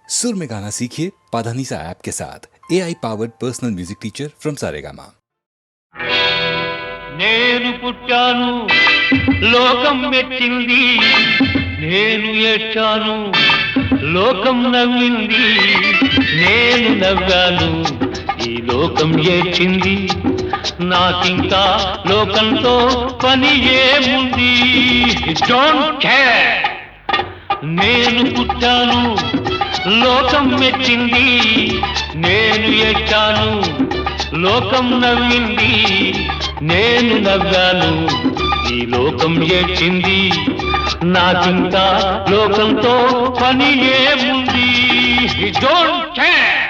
सुर में गाना सीखिए पाधानीसा ऐप के साथ AI powered personal music teacher from Saregama. నేను పుట్టాను లోకం మెచ్చింది, నేను ఏడ్చాను లోకం నవ్వింది, నేను నవ్వాను ఈ లోకం ఏడ్చింది, నాకింకా లోకంతో పని ఏముంది. Don't care. నేను పుట్టాను లోకం మెచ్చింది, నేను ఏడ్చాను లోకం నవ్వింది, నేను నవ్వాను ఈ లోకం ఏడ్చింది, నాకింకా లోకంతో పని ఏముంది. Don't care.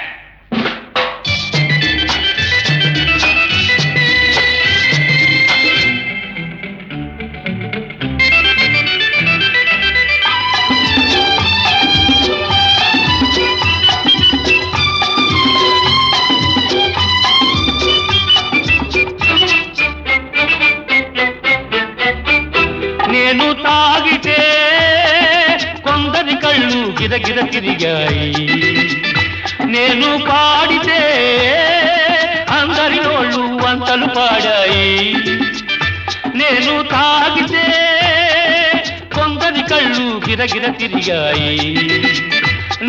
నేను తాగితే కొందరి కళ్ళు గిరగిర తిరిగాయి, నేను పాడితే అందరి నోళ్ళు వంతలు పాడాయి. నేను తాగితే కొందరి కళ్ళు గిరగిర తిరిగాయి,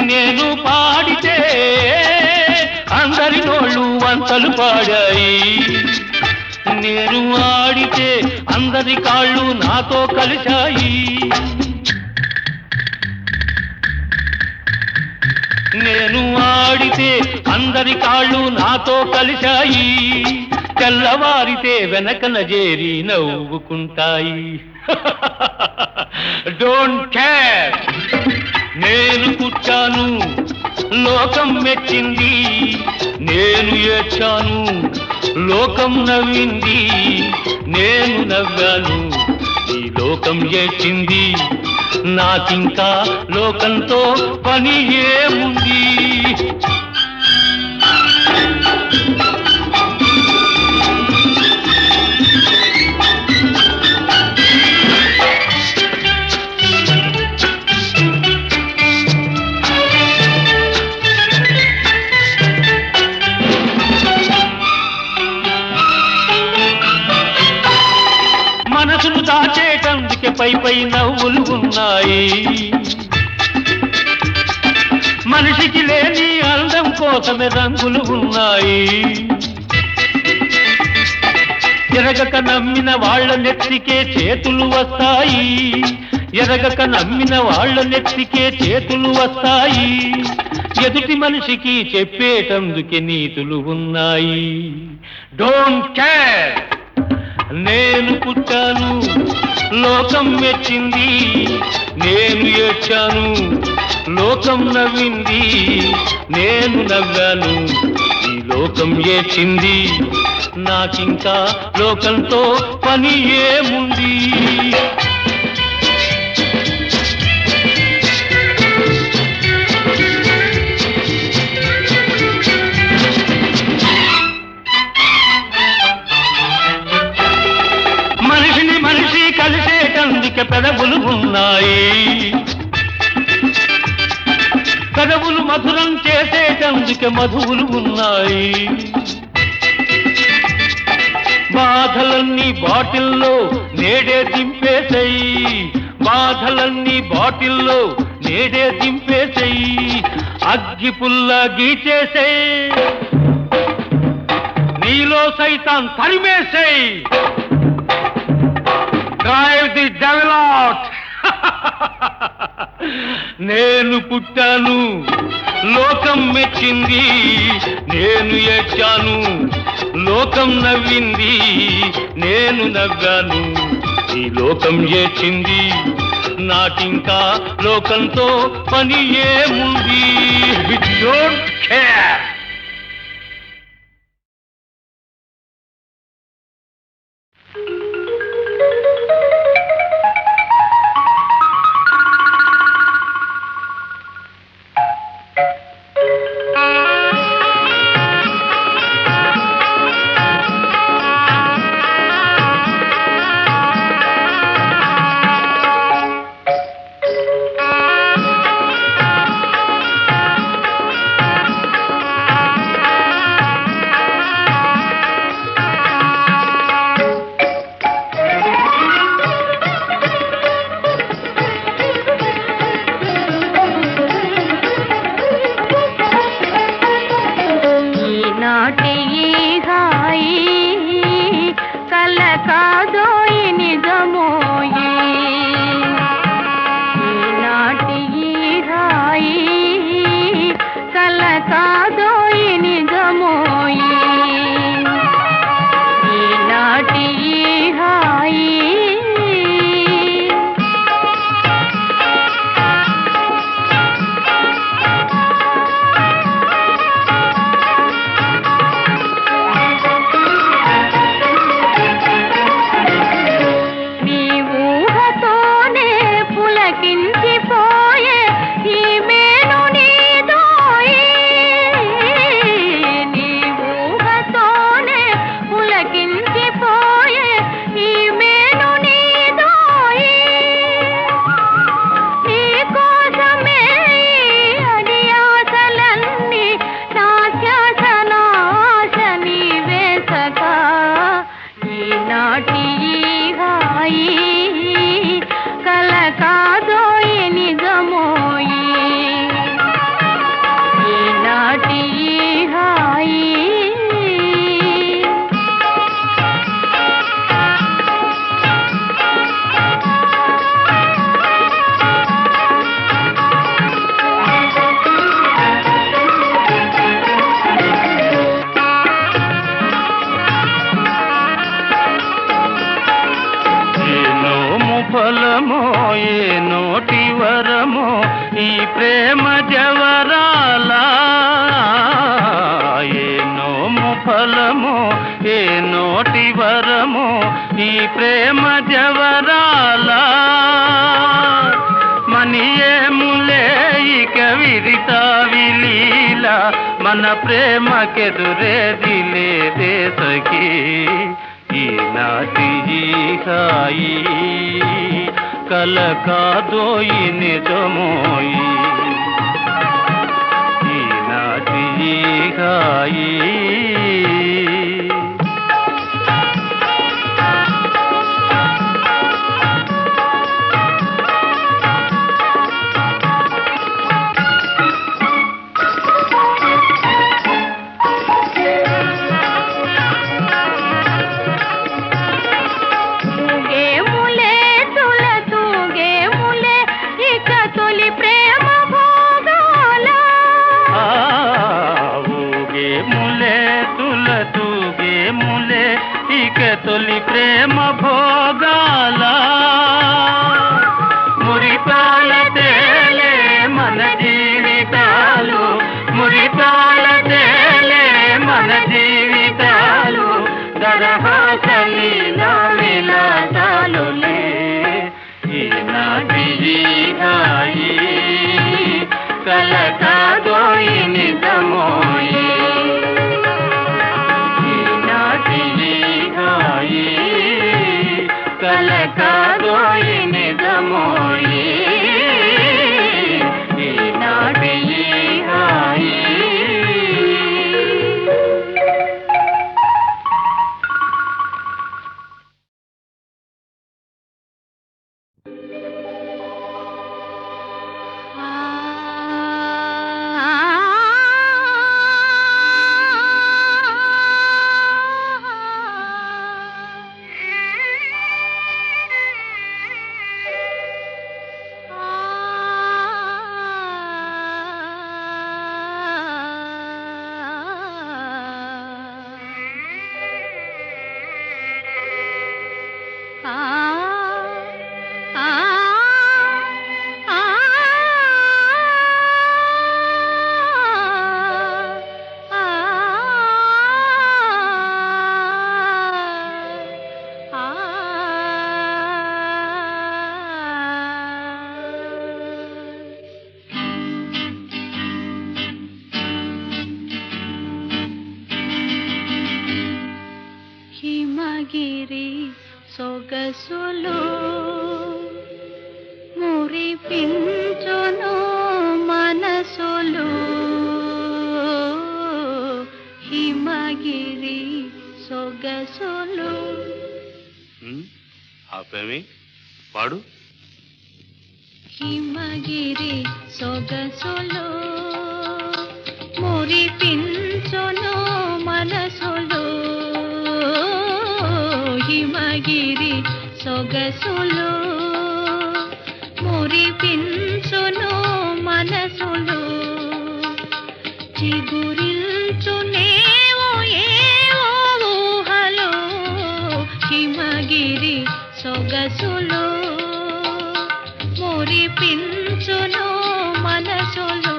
నేను పాడితే అందరి నోళ్ళు వంతలు పాడాయి. నేను ఆడితే అందరి కాళ్ళు నాతో కలిశాయి, నేను ఆడితే అందరి కాళ్ళు నాతో కలిశాయి, తెల్లవారితే వెనకన చేరి నవ్వుకుంటాయి. Don't care. నేను పుట్టాను లోకం మెచ్చింది, నేను ఏడ్చాను లోకం నవ్వింది, నేను నవ్వాను ఈ లోకం ఏడ్చింది, నాకింకా లోకంతో పని ఏముంది. మనసును దాచేటందుకే పై పై నవ్వులు ఉన్నాయి, మనిషికి లేని అందం కోసమే రంగులు ఉన్నాయి. ఎరగక నమ్మిన వాళ్ళ నెత్తికే చేతులు వస్తాయి, ఎరగక నమ్మిన వాళ్ళ నెత్తికే చేతులు వస్తాయి. ఎదుటి మనిషికి చెప్పేటందుకే నీతులు ఉన్నాయి. Don't care. నేను పుట్టాను లోకం మెచ్చింది, నేను ఏడ్చాను లోకం నవ్వింది, నేను నవ్వాను ఈ లోకం ఏడ్చింది, నాకింకా లోకంతో పని ఏముంది. మనిషిని మనిషి కలిసేటందుకే పెదవులు ఉన్నాయి, పెదవులు మధురం చేసేటందుకే మధువులు ఉన్నాయి. బాధలన్నీ బాటిల్లో నేడే దింపేసేయి, బాధలన్నీ బాటిల్లో నేడే దింపేసేయి, అగ్గి పుల్ల గీచేసేయి, నీలో సైతాన్ తరిమేసేయి. Drive the devil out. నేను పుట్టాను లోకం మెచ్చింది, నేను ఏడ్చాను లోకం నవ్వింది, నేను నవ్వాను ఈ లోకం ఏడ్చింది, నాకింకా లోకంతో పని ఏముంది. Don't care. ప్రేమ జవరాల మనియేములే ఇక విరితా విలీల మన ప్రేమకెదురేది లేదే సఖీ ఈనాటి ఈ హాయి కల కాదోయి నిజమోయి ఈనాటి ఈ హాయి తొలి ప్రేమ భోగాల మురిపాల తేలే మన జీవితాలు మురిపాల తేలే మన జీవితాలు దరహాసలీలా విలాసాలులే ఈనాటి హాయి కల కాదోయి నిజమోయి కల కాదోయి నిజమోయి ఈనాటి హాయి హిమగిరి సొగసులు మురిపించును మనసులు హిమగిరి సొగసులు ఆపేమి పాడు హిమగిరి సొగసులు మురిపించును మనసులు హిమగిరి సొగసులు మురిపించును మనసులు చిగురించునేవో ఏవో ఊహలు హిమగిరి సొగసులు మురిపించును మనసులు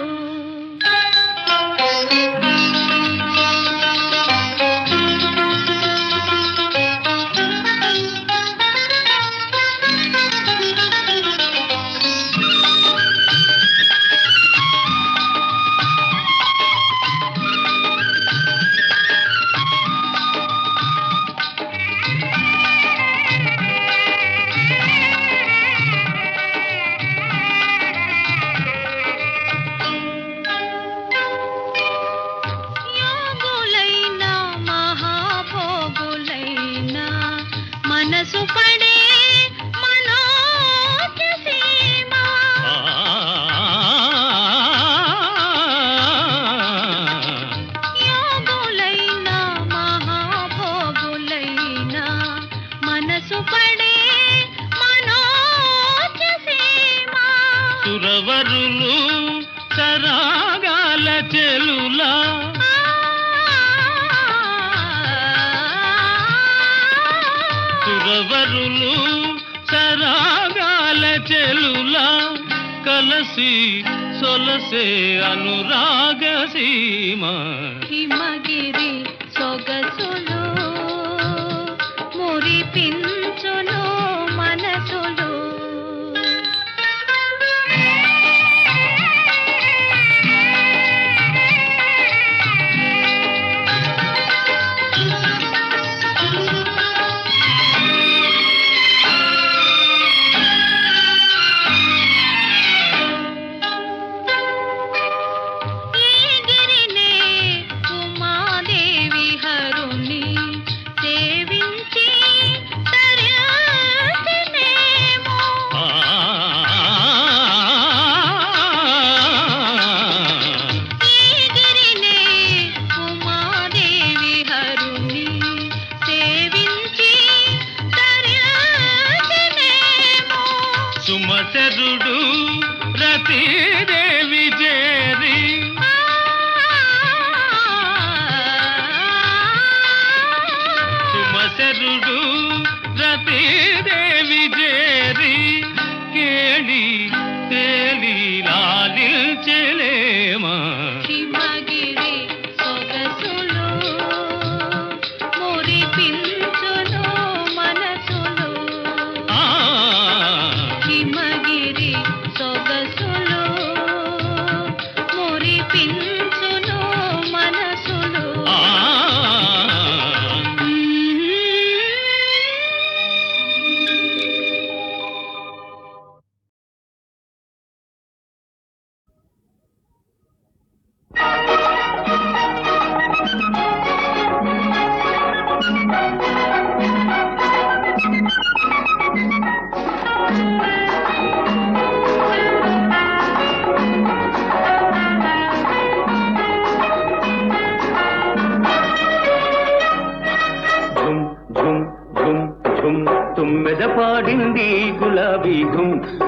మనసు పడే మనోజ్ఞసీమా యోగులైనా మహాభోగులైనా మనసు పడే మనోజ్ఞసీమా సురవరులు సరాగాల చెలులా సురవరులు సరాగాల చెలులా కలసి సొలసే అనురాగ సీమ హిమగిరి సొగసులు మురిపించు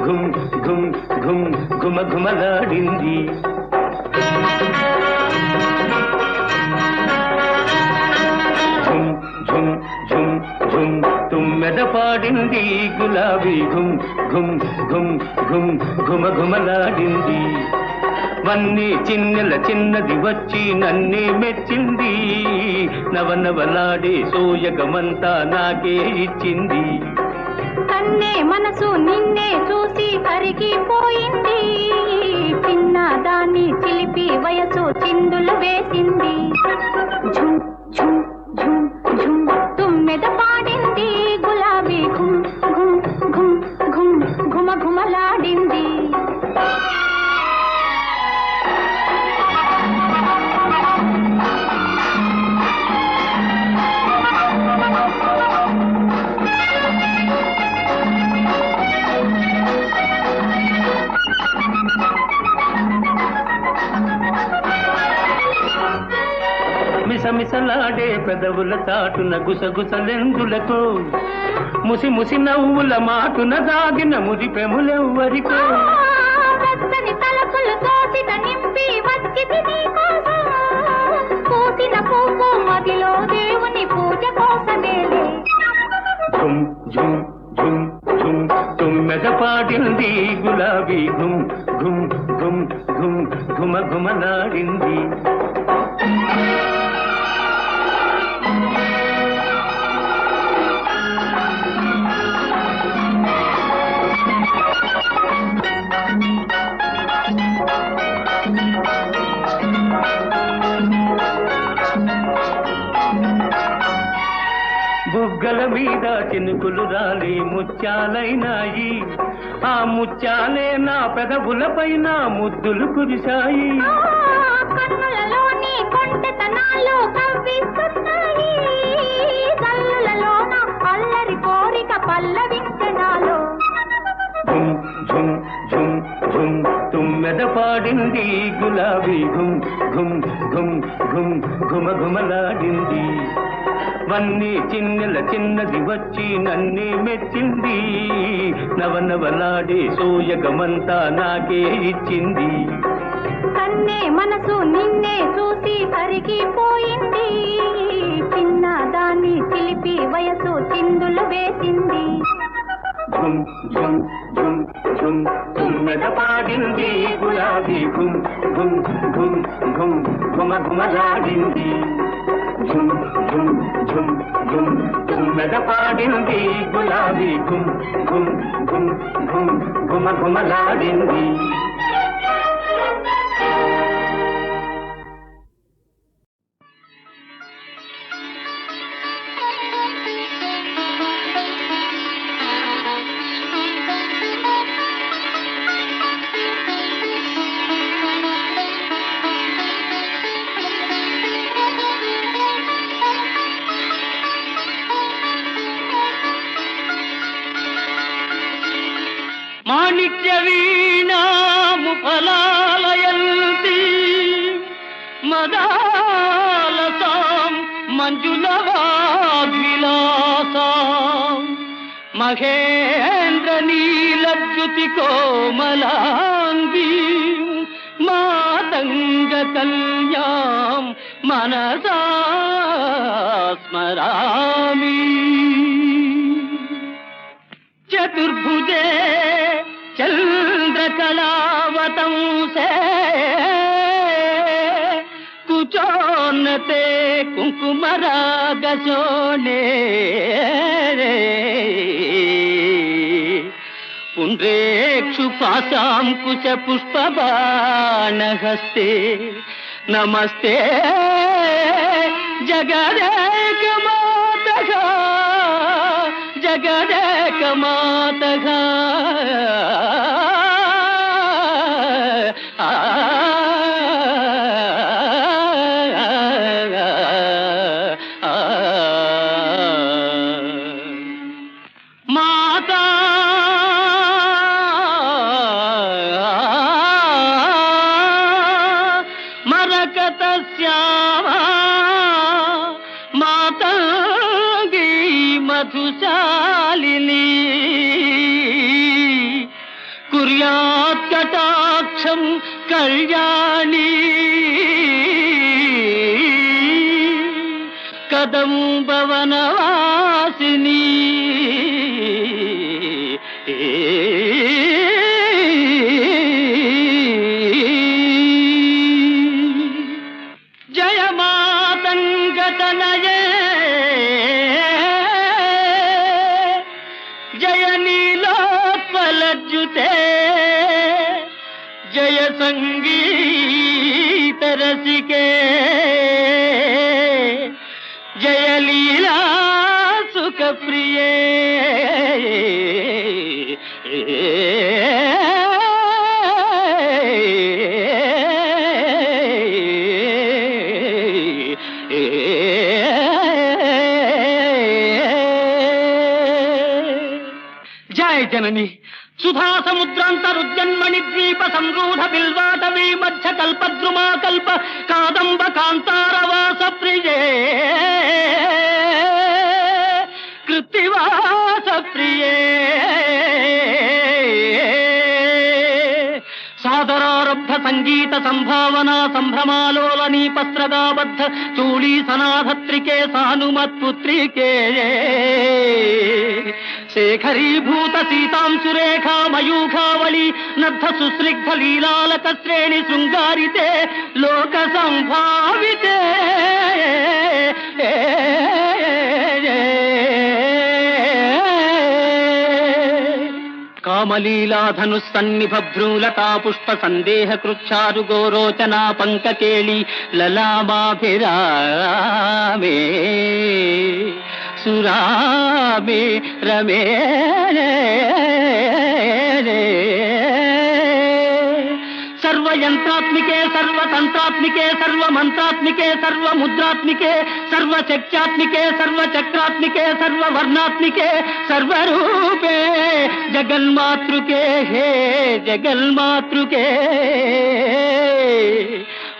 ఘుమ్ ఘుమ్ ఘుమ్ ఘుమ ఘుమలాడింది. ఝుమ్ ఝుమ్ ఝుమ్ ఝుమ్ తుమ్మెద పాడింది గులాబీ ఘుమ్ ఘుమ్ ఘుమ్ ఘుమ్ ఘుమ ఘుమలాడింది. వన్నీ చిన్నెల చిన్నది వచ్చి నన్నే మెచ్చింది. నవనవలాడే సోయగమంతా నాకే ఇచ్చింది. కన్నే మనసు నిన్నే చూసి కరిగిపోయింది. చిన్నదాన్ని చిలిపి వయసు చిందులు వేసింది. ఝుమ్ ఝుమ్ ఝుమ్ ఝుమ్ తుమ్మెద పాడింది గులాబీ ఘుమ్ ఘుమ్ ఘుమ్ ఘుమ్ ఘుమ ఘుమలాడింది. మిసమిసలాడే పెదవుల చాటున గుసగుసలెందులతో ముసి ముసి నవ్వుల మాటున దాగిన మురిపెములెవ్వరికో. వెచ్చని తలపులు తోసిన నింపి వచ్చింది నీకోసం. పూసిన పువ్వు మదిలో దేవుని పూజ కోసమేలే. ఝుమ్ ఝుమ్ ఝుమ్ ఝుమ్ తుమ్మెద పాడింది గులాబీ ఘుమ్ ఘుమ్ ఘుమ్ ఘుమ్ ఘుమ ఘుమలాడింది. బుగ్గల మీద చినుకులు రాలి ముత్యాలైనాయి. ఆ ముత్యాలే నా పెదవుల పైన ముద్దులు కురిశాయి. కన్నులలోని కొంటెతనాలు కవ్విస్తున్నాయి. కళ్ళలోన అల్లరి కోరిక పల్లవించనాలో. ఝుమ్ ఝుమ్ ఝుమ్ ఝుమ్ తుమ్మెద పాడింది గులాబీ ఘుమ్ ఘుమ్ ఘుమ్ ఘుమ్ ఘుమ ఘుమలాడింది. వన్నీ చిన్నెల చిన్నది వచ్చి నన్నే మెచ్చింది. నవనవలాడే సోయగమంతా నాకే ఇచ్చింది. కన్నే మనసు నిన్నే చూసి కరిగిపోయింది. చిన్నదాన్ని చిలిపి వయసు చిందులు వేసింది. ఝుమ్ ఝుమ్ ఝుమ్ ఝుమ్ తుమ్మెద పాడింది గులాబీ ఘుమ్ ఘుమ్ ఘుమ్ ఘుమ్ ఘుమ ఘుమలాడింది. ఝుమ్ ఝుమ్ ఝుమ్ ఝుమ్ తుమ్మెద పాడింది గులాబీ ఘుమ్ ఘుమ్ ఘుమ్ ఘుమ్ ఘుమ ఘుమలాడింది. మాణిక్య వీణాము ఫలాలయంతి మదాలసాం మంజులవాగ్విలాసాం మహేంద్ర నీలద్యుతి కోమలాంగీ మాతంగ కల్యాం మనసా స్మరామి. చతుర్భుజే చంద్రకళావతంసే కుచోన్నతే కుంకుమరాగశోణే పుండ్రేక్షు పాశాంకుశ పుష్పబాణహస్తే నమస్తే జగదేకమాతః జగదేకమాతః. మాతా మరకతస్యామా మాతంగీ మధుశాలిని కుర్యాత్ కటాక్షం కళ్యాణి కదంబవనవాసిని జయ మాతంగతనయే జయ నీలోత్పలజ్జుతే జయ సంగీత రసికే జయ లీలా సుఖ ప్రియే జయ జనని సుధా సముద్రాంతరుజన్మణి ద్వీప సంరూఢ బిల్వాటవీ మధ్య కల్పద్రుమా కల్ప కాదంబ కాంతారవాస ప్రియే కృత్తివాస ప్రియే సాదరారబ్ధ సంగీత సంభావనా సంభ్రమాలోలనీ పస్త్రగాబద్ధ చూళీ సనాధత్రికే సానుమత్పుత్రికే శేఖరీభూత సీతాంశురేఖా మయూఖావళి నద్ధ సుస్నిగ్ధ లీలాలక శ్రేణి శృంగారితే లోక సంభావితే కామలీలాధనుస్సన్నిభ భ్రూలతా పుష్ప సందేహ కృచ్ఛారు గోరోచనా పంకకేళి లలామాభిరామే సురామే రమే సర్వయంత్రాత్మికే సర్వతంత్రాత్మికే సర్వమంత్రాత్మికే సర్వముద్రాత్మికే సర్వశక్త్యాత్మికే సర్వచక్రాత్మికే సర్వవర్ణాత్మికే సర్వరూపే జగన్మాతృకే హే జగన్మాతృకే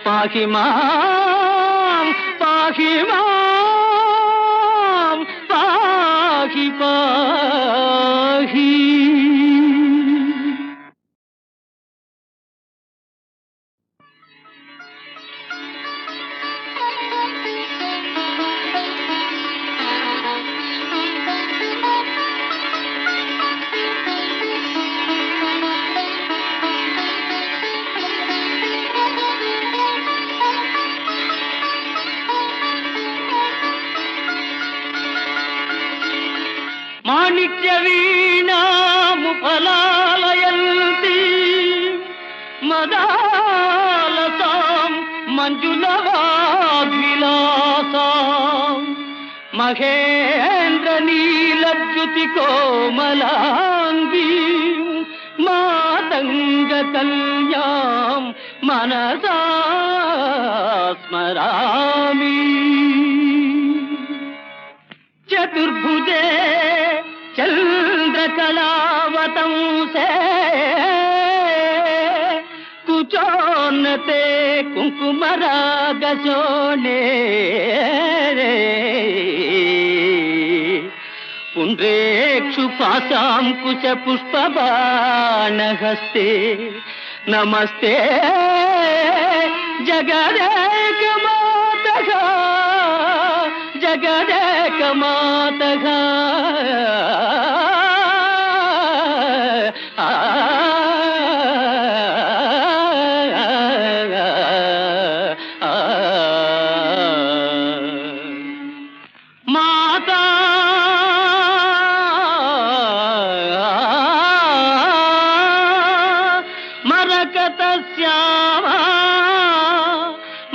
పాహి మాం పాహి మాం పాహి పాహి. మాణిక్య వీణాముఫలాలయంతి మదాలసాం మంజులవాగ్విలాసాం మహేంద్ర నీలద్యుతి కోమలాంగీ మాతంగ కన్యాం మనసా స్మరామి. చతుర్భుజే చంద్రకళావతంసే కుచోన్నతే కుంకుమరాగశోణే పుండ్రేక్షు పాశాంకుశ పుష్పబాణహస్తే నమస్తే జగదేకమాతః జగదేకమాతః మాతా మరకత శ్యామా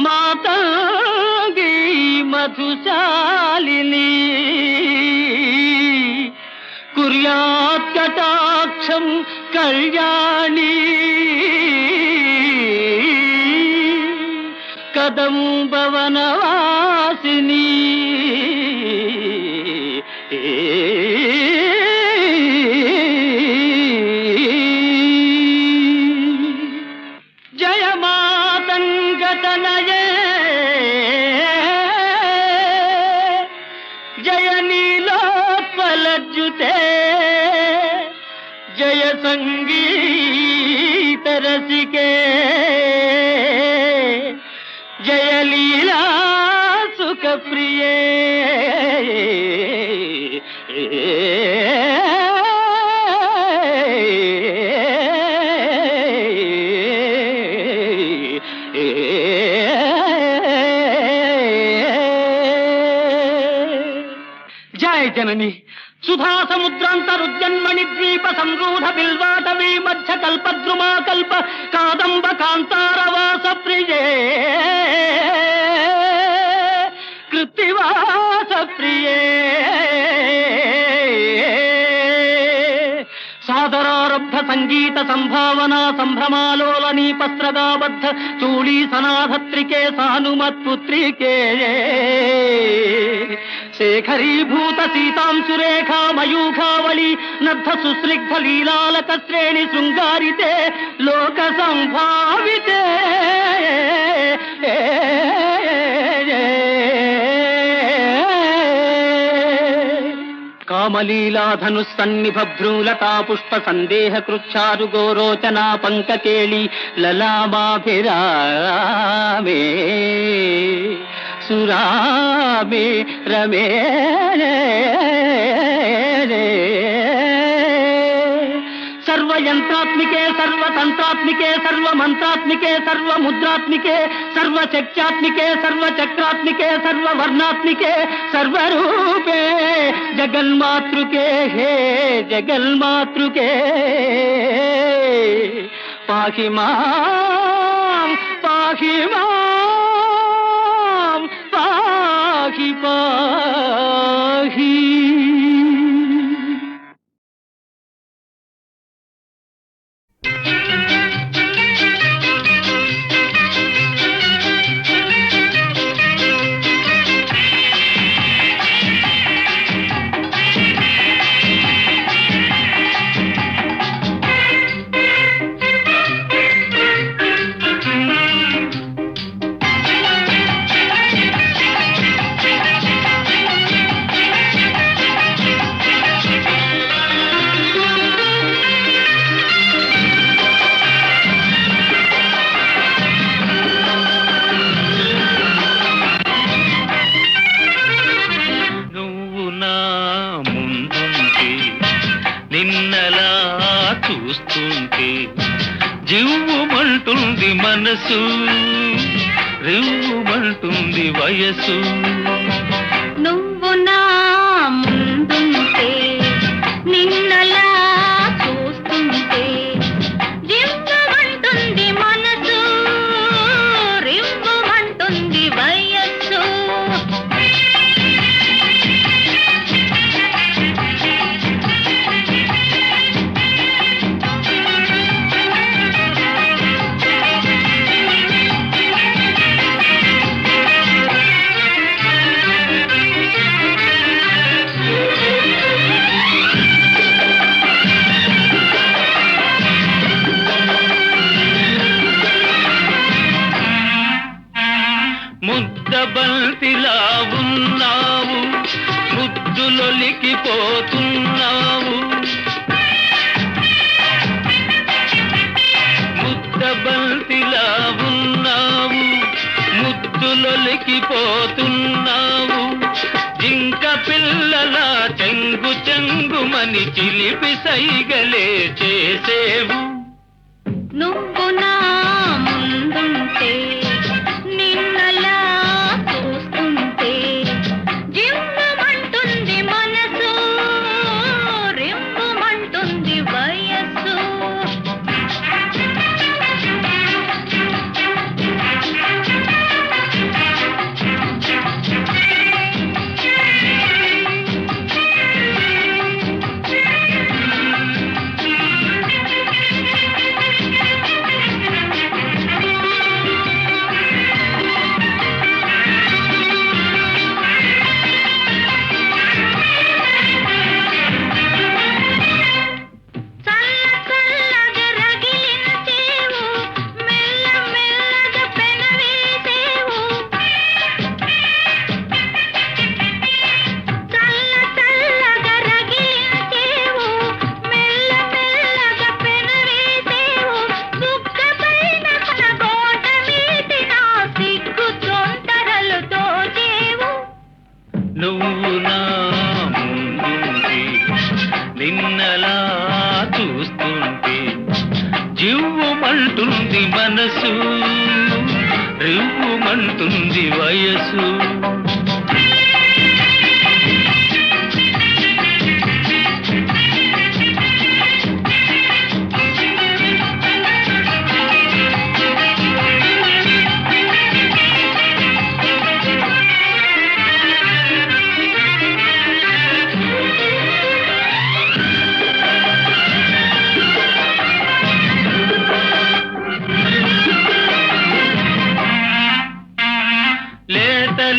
మాతంగీ మధుశాలిని కుర్యాత్ కటాక్షం కళ్యాణి కదంబవనవాసిని జయ మాతంగతనయే జయ నీలోత్పలజ్జుతే జయ సంగీత రసికే జయలీలా సుఖ ప్రియే జయ జనని సుధా సముద్రాంతరుజన్మణి ద్వీప సంరూఢ బిల్వాటవీ మధ్య కల్పద్రుమా కల్ప కాదంబ కాంతారవాస ప్రియే కృత్తివాస ప్రియే సాదరారబ్ధ సంగీత సంభావనా సంభ్రమాలోలనీ పస్త్రగాబద్ధ చూళీ సనాధత్రికే సానుమత్పుత్రికే శేఖరీభూత సీతాంశురేఖా మయూఖావళి నద్ధ సుస్నిగ్ధ లీలాలక శ్రేణి శృంగారితే లోక సంభావితే కామలీలాధను సన్నిభ భ్రూలతా పుష్ప సందేహ కృచ్ఛారు గోరోచనా పంకకేళి లలామాభిరామే సురామే రమే సర్వయంత్రాత్మికే సర్వతంత్రాత్మికే సర్వమంత్రాత్మికే సర్వముద్రాత్మికే సర్వశక్త్యాత్మికే సర్వచక్రాత్మికే సర్వవర్ణాత్మికే సర్వరూపే జగన్మాతృకే హే జగన్మాతృకే పాహి మాం పాహి మాం పాహి పాహి. జివ్వుమంటుంది మనసు రివ్వుమంటుంది వయసు నువ్వు నా ముందుంటే నిన్నలా చూస్తుంటే జివ్వుమంటుంది మనసు రివ్వుమంటుంది వయస్సు. ముద్దబంతిలా ఉన్నావు ముద్దులొలికిపోతున్నావు ముద్దబంతిలా ఉన్నావు ముద్దులొలికిపోతున్నావు జింక పిల్లల చెంగు చెంగుమని చిలిపి సైగలే చేసేవు. నువ్వు నా ముందుంటే నిన్నలా చూస్తుంటే జివ్వుమంటుంది మనసు రివ్వుమంటుంది వయస్సు. జివ్వుమంటుంది వయసు.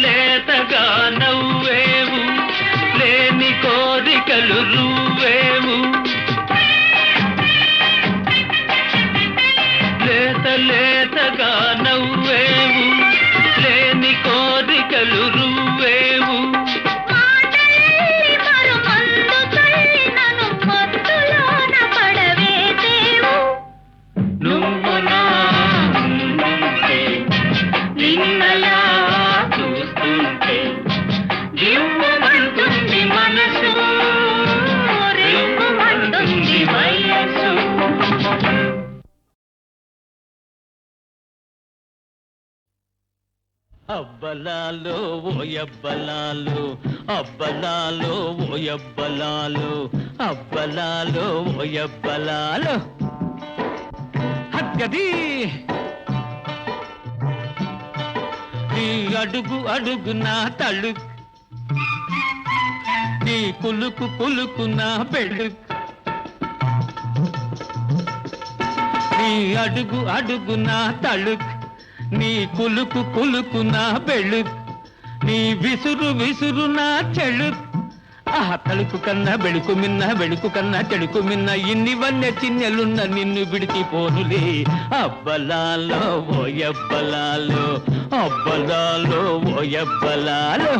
లేతగా నవ్వేవు, లేని కోరికలు రువ్వేవు. లేతగా నవ్వేవు, లేని కోరికలు రువ్వేవు. నువ్వు నా ముందుంటే, నిన్నలా చూస్తుంటే జివ్వుమంటుంది మనసు, రివ్వుమంటుంది వయసు. అబ్బలాలో ఓయబ్బలాలో, అబ్బలాలో ఓయబ్బలాలో, అబ్బలాలో ఓయబ్బలాలో. హగ్గది నీ అడుగు అడుగు నా తళ్ళు, నీ కులుకు కులుకు నా పెళ్ళు. నీ అడుగు అడుగు నా తళ్ళు, నీ కులుకు కులుకు నా పెళ్ళు. నీ విసురు విసురు నా చెళ్ళు. ఆహా తలుకు కన్నా బెడుకు మిన్న, బెడుకు కన్నా చెడుకు మిన్న, ఇన్ని వన్నె చిన్నెలున్న నిన్ను విడిచిపోనులే. అబ్బలాలో ఓయబ్బలాలో, అబ్బలాలో ఓయబ్బలాలో.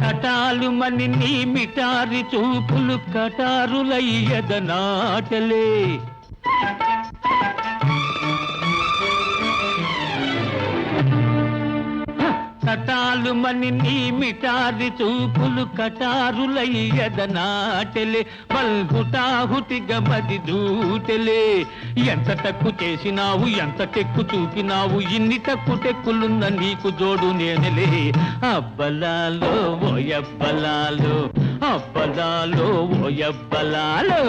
కటాలుమని నీ మిటారి చూపులు కటారులయ్యదనాటలే. కటాలుమని నీ మిటారి చూపులు కటారులయ్యదనాటలే. బల్హుటాహుటిగా మది దూటలే. ఎంత టక్కు చేసినావు, ఎంత టెక్కు చూపినావు, ఇన్ని టక్కు టెక్కులున్న నీకు జోడు నేనలే. అబ్బలాలో ఓయబ్బలాలో, అబ్బలాలో ఓయబ్బలాలో.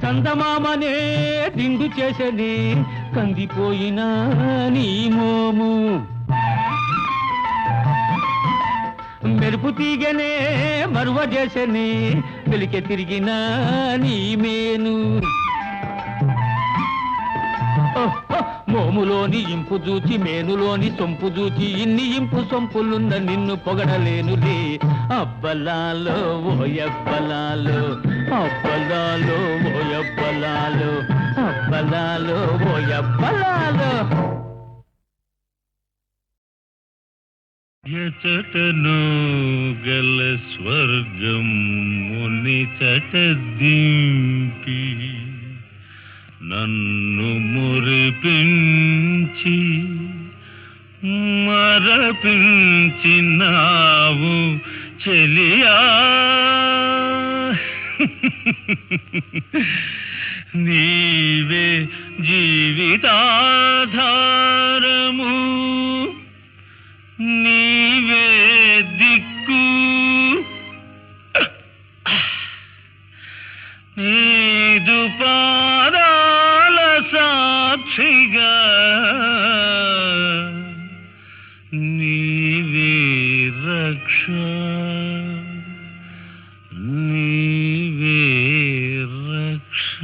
చందమామనే దిండు చేసని కందిపోయినా నీ మోము. మెరుపు తీగనే మరువ చేసని వెలికే తిరిగినా నీ మేను. మోములోని ఇంపు చూచి, మేనులోని సొంపు చూచి, ఇన్ని ఇంపు సొంపులున్న నిన్ను పొగడలేనులే. అబ్బలాలో ఓయబ్బలాలో, అబ్బలాలో ఓయబ్బలాలో, అబ్బలాలో ఓయబ్బలాలో. ఎచటను గల స్వర్గం ముని చట దింపి, నన్ను మురిపించి మరపించినావు చెలియా. నీవే జీవితాధారము, నీవే దిక్కు, నీదు పాదాల సాక్షిగా నీవే రక్ష. నీవే రక్ష.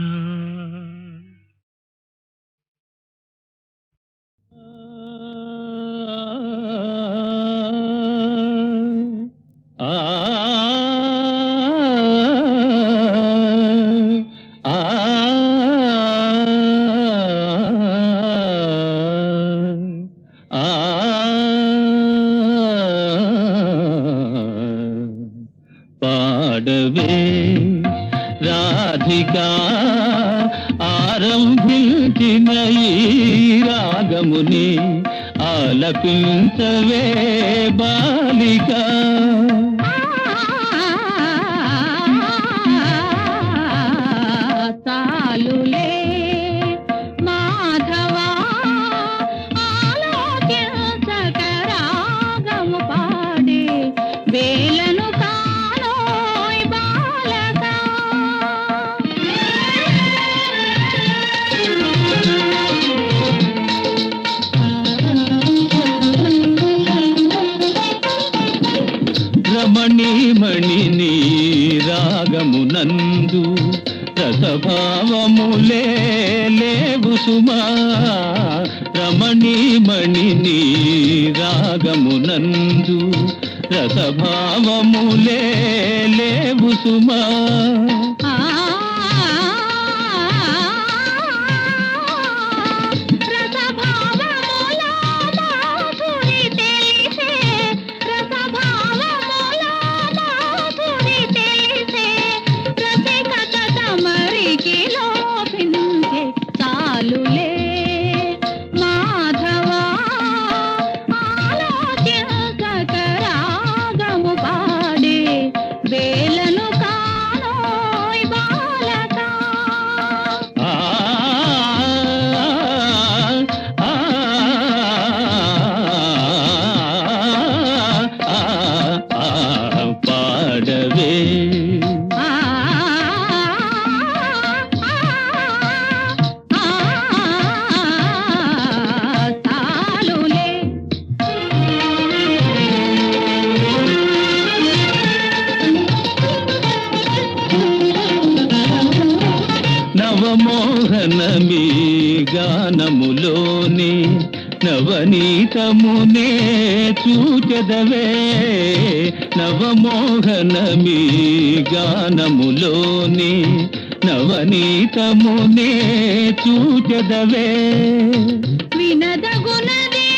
పాడవే రాధికా ఆరంభించిన ఈ రాగముని ఆలపించవే బాలిక. తాలులే మాధవా ఆలోచించక రాగము పాడే వేలను కానోయ్ బాలక. రమణీమణి నీ రాగమునందు రసభావములే లేవు సుమా. రమణీమణి నీ రాగమునందు రసభావములే లేవు సుమా. తాలులే మాధవా ఆలోచించక రాగము పాడే వేలను కానోయ్ బాలక. పాడవే తాలులే నవమోహనమీ గానములోని నవనీతమునే చూచెదవే. నవమోహనమీ గానములోని నవనీతమునే చూచెదవే. వినదగునదే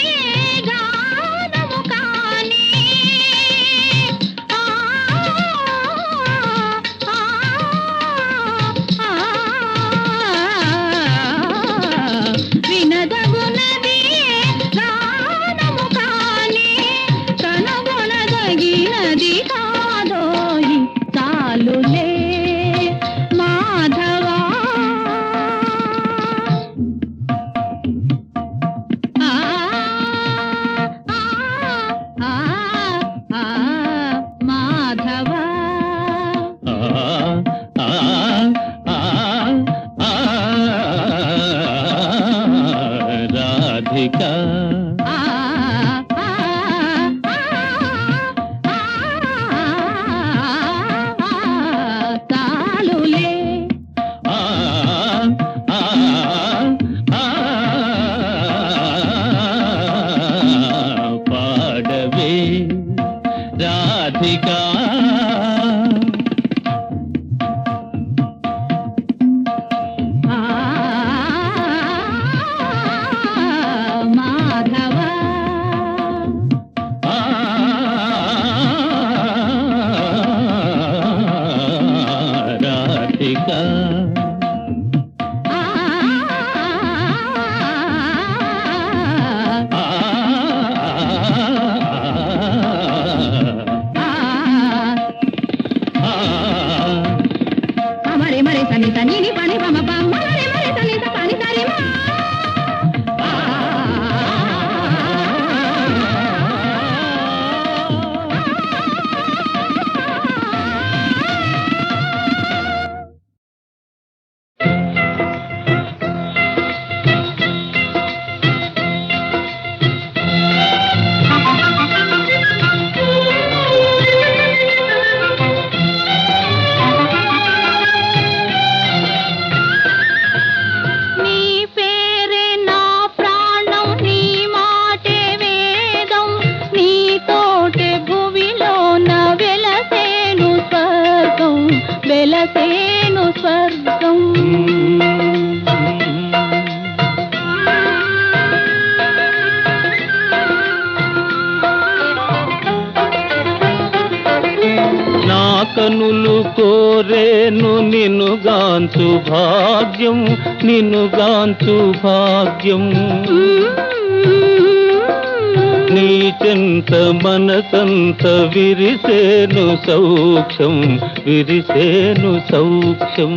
గానము కాని వినదగునదే గానము కాని కనుగొనదగినది కాదోయి. తాలులే మాధవా మాధవా రాధిక తాలులే పాడవే రాధికా. మాధవా రాధిక వెలసేను స్వర్గం. నా కనులు కోరేను నిన్నుగాంచు భాగ్యం, నిన్నుగాంచు భాగ్యం. నీ చెంత మనసంత విరిసేను సౌఖ్యం, విరిసేను సౌఖ్యం.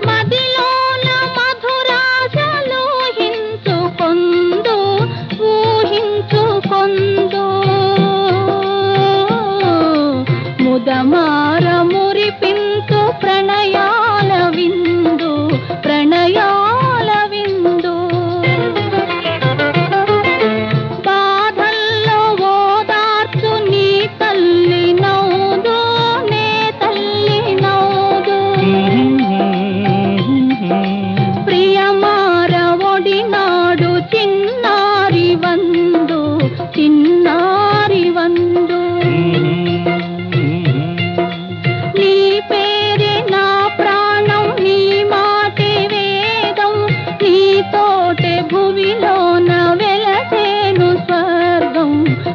మదిలోన మధురాశలు ఊహించుకొందు, ఊహించుకొందు. ముదమార మురిపించు ప్రణయాల విందు, ప్రణయాల విందు. బాధల్లో ఓదార్చు నీ తల్లి నవ్వుదు, నే తల్లి నవ్వుదు. ప్రియమార ఒడినాడు చిన్నారి వందు, చిన్నారి వందు. నీ పేరే నా ప్రాణం, నీ మాటే వేదం. నీ తోటే భువిలోన వెలసేను స్వర్గం,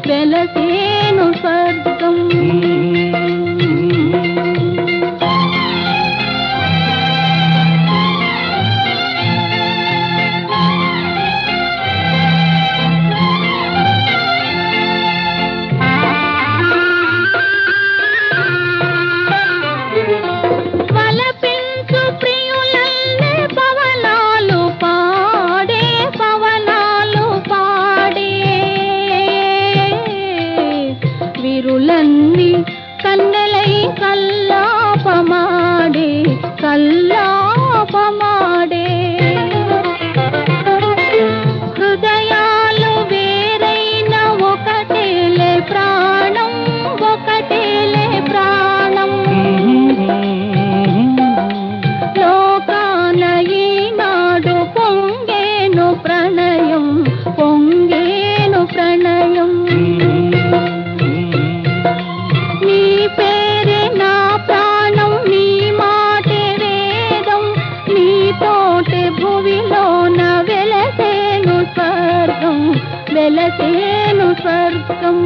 వెలసేను స్వర్గం. వలపించు ప్రియులల్లే పవనాలు పాడే, పవనాలు పాడే. విరులన్నీ కన్నెలై కల్లాపమాడే, కల్లాపమాడే. హృదయాలు వేరైన ఒకటేలే ప్రాణం, ఒకటేలే ప్రాణం. లోకాన ఈనాడు పొంగేను ప్రణయం, పొంగేను ప్రణయం. నీ పేరే నా ప్రాణం, నీ మాటే వేదం. నీ తోటే భువిలోన వెలసేను స్వర్గం, వెలసేను స్వర్గం.